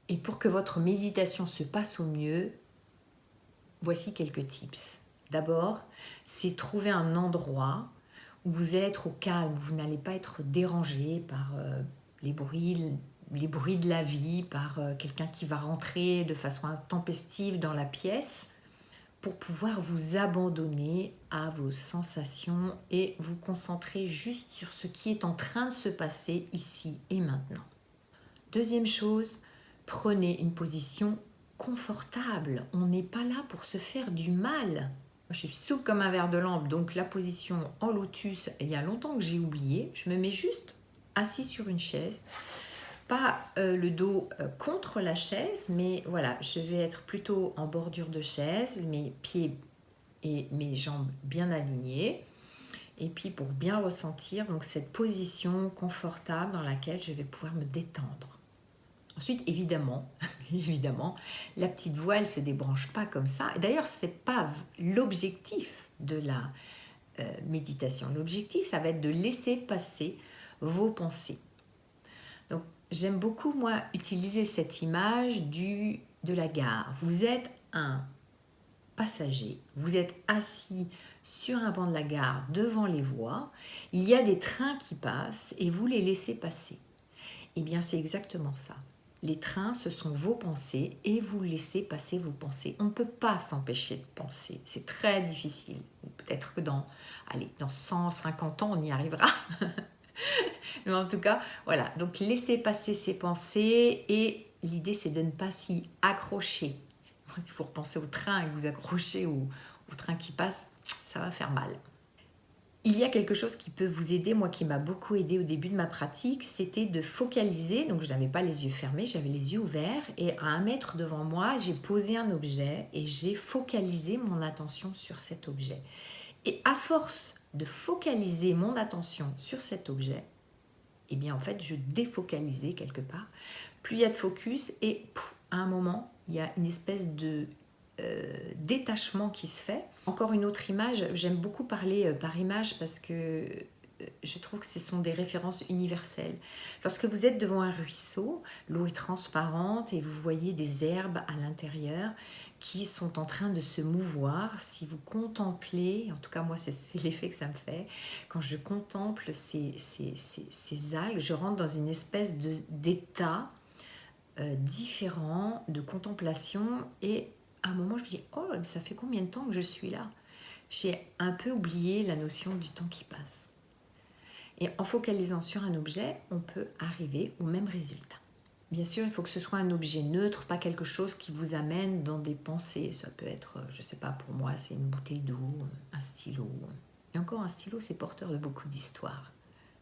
Et pour que votre méditation se passe au mieux, voici quelques tips. D'abord, c'est trouver un endroit où vous allez être au calme, où vous n'allez pas être dérangé par les bruits, les bruits de la vie, par quelqu'un qui va rentrer de façon intempestive dans la pièce, pour pouvoir vous abandonner à vos sensations et vous concentrer juste sur ce qui est en train de se passer ici et maintenant. Deuxième chose, prenez une position confortable. On n'est pas là pour se faire du mal. Moi, je suis souple comme un verre de lampe, donc la position en lotus, il y a longtemps que j'ai oublié. Je me mets juste assis sur une chaise, pas le dos contre la chaise, mais voilà, je vais être plutôt en bordure de chaise, mes pieds et mes jambes bien alignées. Et puis pour bien ressentir donc cette position confortable dans laquelle je vais pouvoir me détendre. Ensuite, évidemment, évidemment, la petite voix, elle ne se débranche pas comme ça. Et d'ailleurs, ce n'est pas l'objectif de la méditation. L'objectif, ça va être de laisser passer vos pensées. Donc, j'aime beaucoup, moi, utiliser cette image de la gare. Vous êtes un passager, vous êtes assis sur un banc de la gare devant les voies, il y a des trains qui passent et vous les laissez passer. Eh bien, c'est exactement ça. Les trains, ce sont vos pensées et vous laissez passer vos pensées. On ne peut pas s'empêcher de penser. C'est très difficile. Peut-être que dans 150 ans, on y arrivera. Mais en tout cas, voilà. Donc, laissez passer ces pensées et l'idée, c'est de ne pas s'y accrocher. Si vous repensez au train et que vous accrochez au train qui passe, ça va faire mal. Il y a quelque chose qui peut vous aider, moi qui m'a beaucoup aidé au début de ma pratique, c'était de focaliser, donc je n'avais pas les yeux fermés, j'avais les yeux ouverts et à 1 mètre devant moi, j'ai posé un objet et j'ai focalisé mon attention sur cet objet. Et à force de focaliser mon attention sur cet objet, eh bien en fait je défocalisais quelque part. Plus il y a de focus et à un moment, il y a une espèce de détachement qui se fait. Encore une autre image, j'aime beaucoup parler par image parce que je trouve que ce sont des références universelles. Lorsque vous êtes devant un ruisseau, l'eau est transparente et vous voyez des herbes à l'intérieur qui sont en train de se mouvoir. Si vous contemplez, en tout cas moi c'est l'effet que ça me fait, quand je contemple ces algues, je rentre dans une espèce d'état différent de contemplation et à un moment je me dis oh mais ça fait combien de temps que je suis là, j'ai un peu oublié la notion du temps qui passe et en focalisant sur un objet on peut arriver au même résultat. Bien sûr il faut que ce soit un objet neutre, pas quelque chose qui vous amène dans des pensées. Ça peut être, je sais pas, pour moi c'est une bouteille d'eau, un stylo, et encore un stylo c'est porteur de beaucoup d'histoires.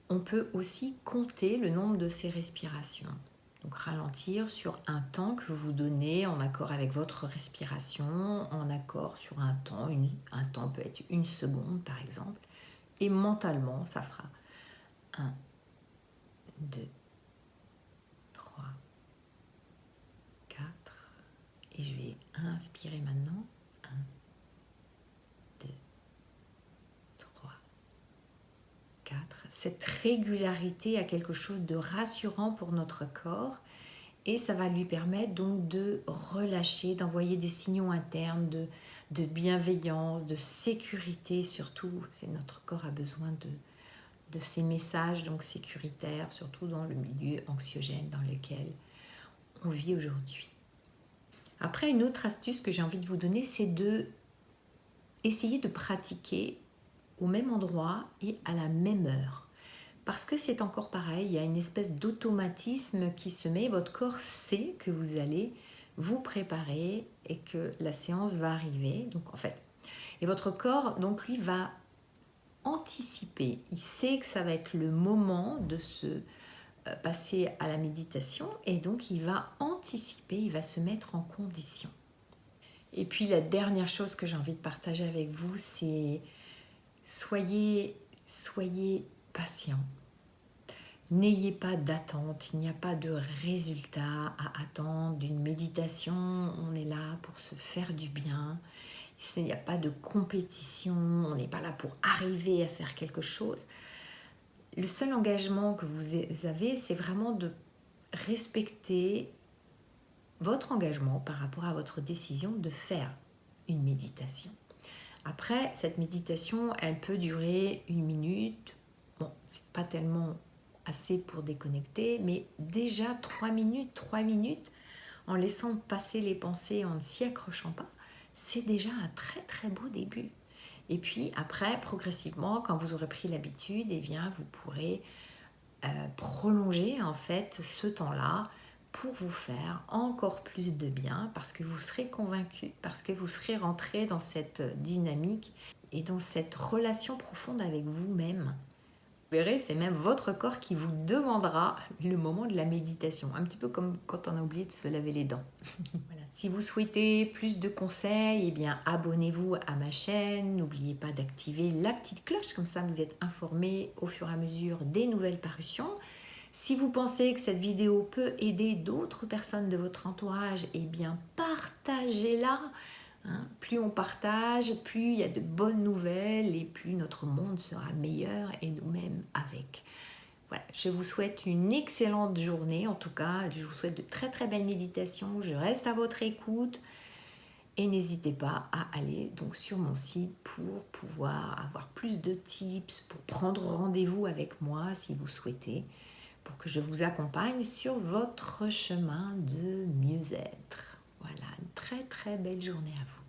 On peut aussi compter le nombre de ces respirations. Donc ralentir sur un temps que vous vous donnez en accord avec votre respiration, en accord sur un temps. Un temps peut être 1 seconde par exemple. Et mentalement, ça fera 1, 2, 3, 4. Et je vais inspirer maintenant. 1, 2, 3, 4. Cette régularité a quelque chose de rassurant pour notre corps. Et ça va lui permettre donc de relâcher, d'envoyer des signaux internes de bienveillance, de sécurité surtout. Notre corps a besoin de ces messages donc sécuritaires, surtout dans le milieu anxiogène dans lequel on vit aujourd'hui. Après, une autre astuce que j'ai envie de vous donner, c'est de essayer de pratiquer au même endroit et à la même heure. Parce que c'est encore pareil, il y a une espèce d'automatisme qui se met, votre corps sait que vous allez vous préparer et que la séance va arriver. Donc en fait, et votre corps, donc lui, va anticiper. Il sait que ça va être le moment de se passer à la méditation et donc il va anticiper, il va se mettre en condition. Et puis la dernière chose que j'ai envie de partager avec vous, c'est soyez patient. N'ayez pas d'attente, il n'y a pas de résultat à attendre d'une méditation. On est là pour se faire du bien. Il n'y a pas de compétition, on n'est pas là pour arriver à faire quelque chose. Le seul engagement que vous avez, c'est vraiment de respecter votre engagement par rapport à votre décision de faire une méditation. Après, cette méditation, elle peut durer 1 minute. Bon, c'est pas tellement assez pour déconnecter, mais déjà 3 minutes, en laissant passer les pensées, en ne s'y accrochant pas, c'est déjà un très très beau début. Et puis après, progressivement, quand vous aurez pris l'habitude, eh bien, vous pourrez prolonger en fait ce temps-là pour vous faire encore plus de bien, parce que vous serez convaincu, parce que vous serez rentré dans cette dynamique et dans cette relation profonde avec vous-même. Vous verrez, c'est même votre corps qui vous demandera le moment de la méditation, un petit peu comme quand on a oublié de se laver les dents. Voilà. Si vous souhaitez plus de conseils, eh bien abonnez-vous à ma chaîne. N'oubliez pas d'activer la petite cloche, comme ça vous êtes informé au fur et à mesure des nouvelles parutions. Si vous pensez que cette vidéo peut aider d'autres personnes de votre entourage, eh bien partagez-la. Hein. Plus on partage, plus il y a de bonnes nouvelles et plus notre monde sera meilleur et nous-mêmes avec. Voilà, je vous souhaite une excellente journée, en tout cas, je vous souhaite de très très belles méditations, je reste à votre écoute et n'hésitez pas à aller donc sur mon site pour pouvoir avoir plus de tips, pour prendre rendez-vous avec moi si vous souhaitez, pour que je vous accompagne sur votre chemin de mieux-être. Voilà, une très très belle journée à vous.